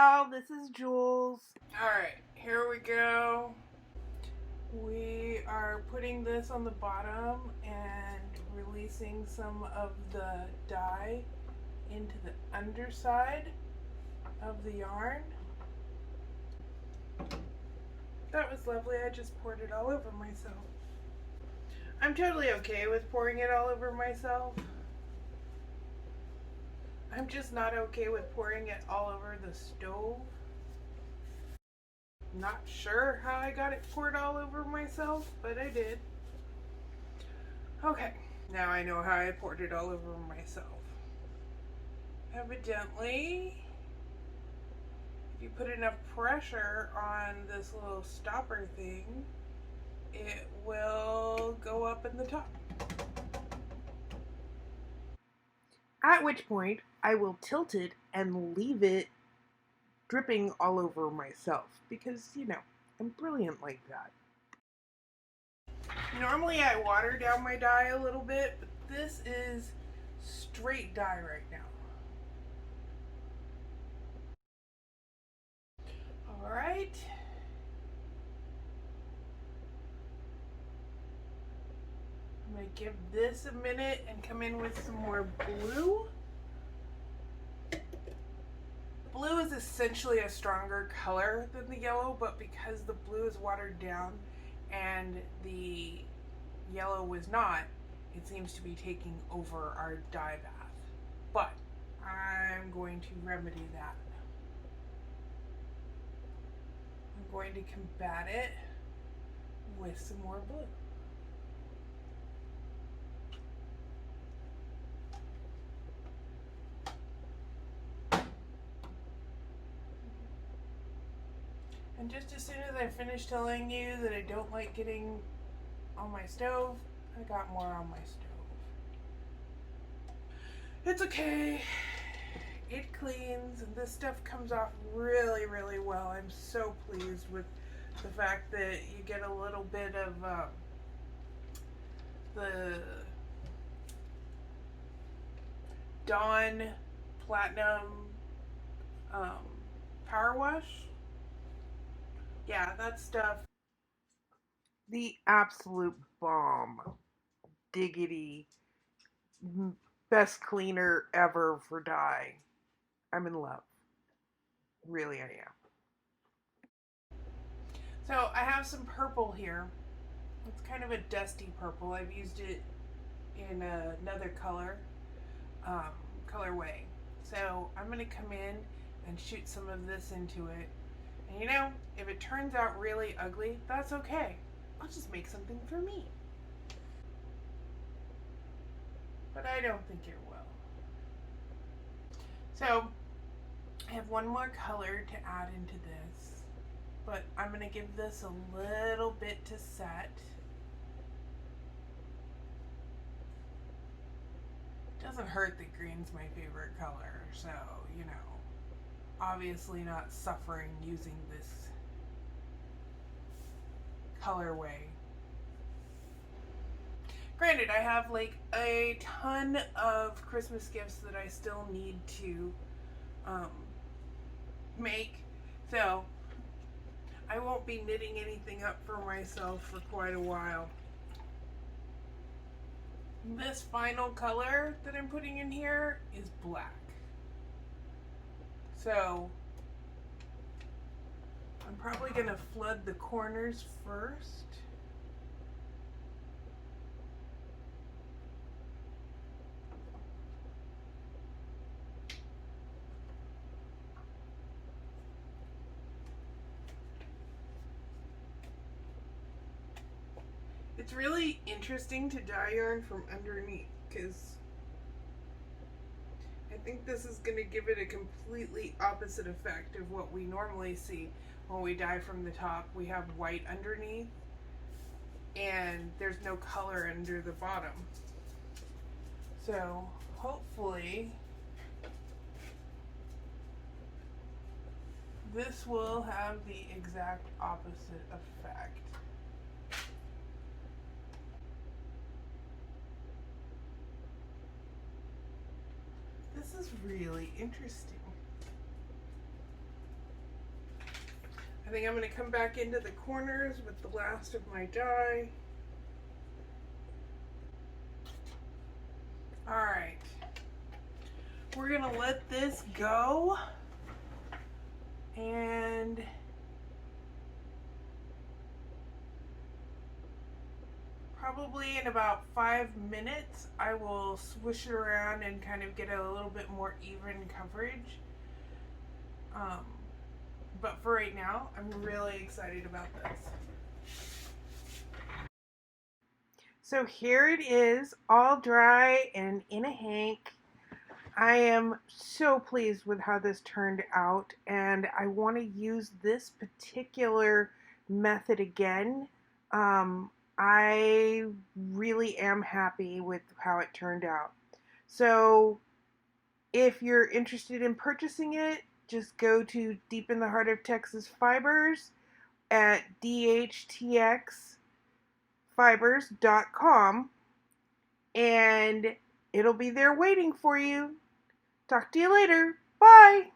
y'all, this is Jules. Alright, here we go. We are putting this on the bottom and releasing some of the dye into the underside of the yarn. That was lovely. I just poured it all over myself. I'm totally okay with pouring it all over myself. I'm just not okay with pouring it all over the stove. Not sure how I got it poured all over myself, but I did. Okay, now I know how I poured it all over myself. Evidently, if you put enough pressure on this little stopper thing, it will go up in the top. At which point, I will tilt it and leave it dripping all over myself because, you know, I'm brilliant like that. Normally I water down my dye a little bit, but this is straight dye right now. Alright. I'm going to give this a minute and come in with some more blue. Blue is essentially a stronger color than the yellow, but because the blue is watered down and the yellow was not, it seems to be taking over our dye bath. But I'm going to remedy that. I'm going to combat it with some more blue. And just as soon as I finish telling you that I don't like getting on my stove, I got more on my stove. It's okay. It cleans and this stuff comes off really, really well. I'm so pleased with the fact that you get a little bit of the Dawn Platinum Power Wash. Yeah, that stuff. The absolute bomb. Diggity. Best cleaner ever for dye. I'm in love. Really, I am. So I have some purple here. It's kind of a dusty purple. I've used it in another color, colorway. So I'm going to come in and shoot some of this into it. And you know, if it turns out really ugly, that's okay. I'll just make something for me. But I don't think it will. So I have one more color to add into this, but I'm going to give this a little bit to set. It doesn't hurt that green's my favorite color, so, you know, obviously not suffering using this colorway. Granted, I have like a ton of Christmas gifts that I still need to make, so I won't be knitting anything up for myself for quite a while. This final color that I'm putting in here is black. So I'm probably going to flood the corners first. It's really interesting to dye yarn from underneath because I think this is going to give it a completely opposite effect of what we normally see when we dye from the top. We have white underneath and there's no color under the bottom. So hopefully this will have the exact opposite effect. This is really interesting. I think I'm going to come back into the corners with the last of my dye. Alright, we're going to let this go, and probably in about 5 minutes I will swish it around and kind of get a little bit more even coverage. But for right now, I'm really excited about this. So here it is, all dry and in a hank. I am so pleased with how this turned out, and I want to use this particular method again. I really am happy with how it turned out. So if you're interested in purchasing it, just go to Deep in the Heart of Texas Fibers at dhtxfibers.com, and it'll be there waiting for you. Talk to you later. Bye!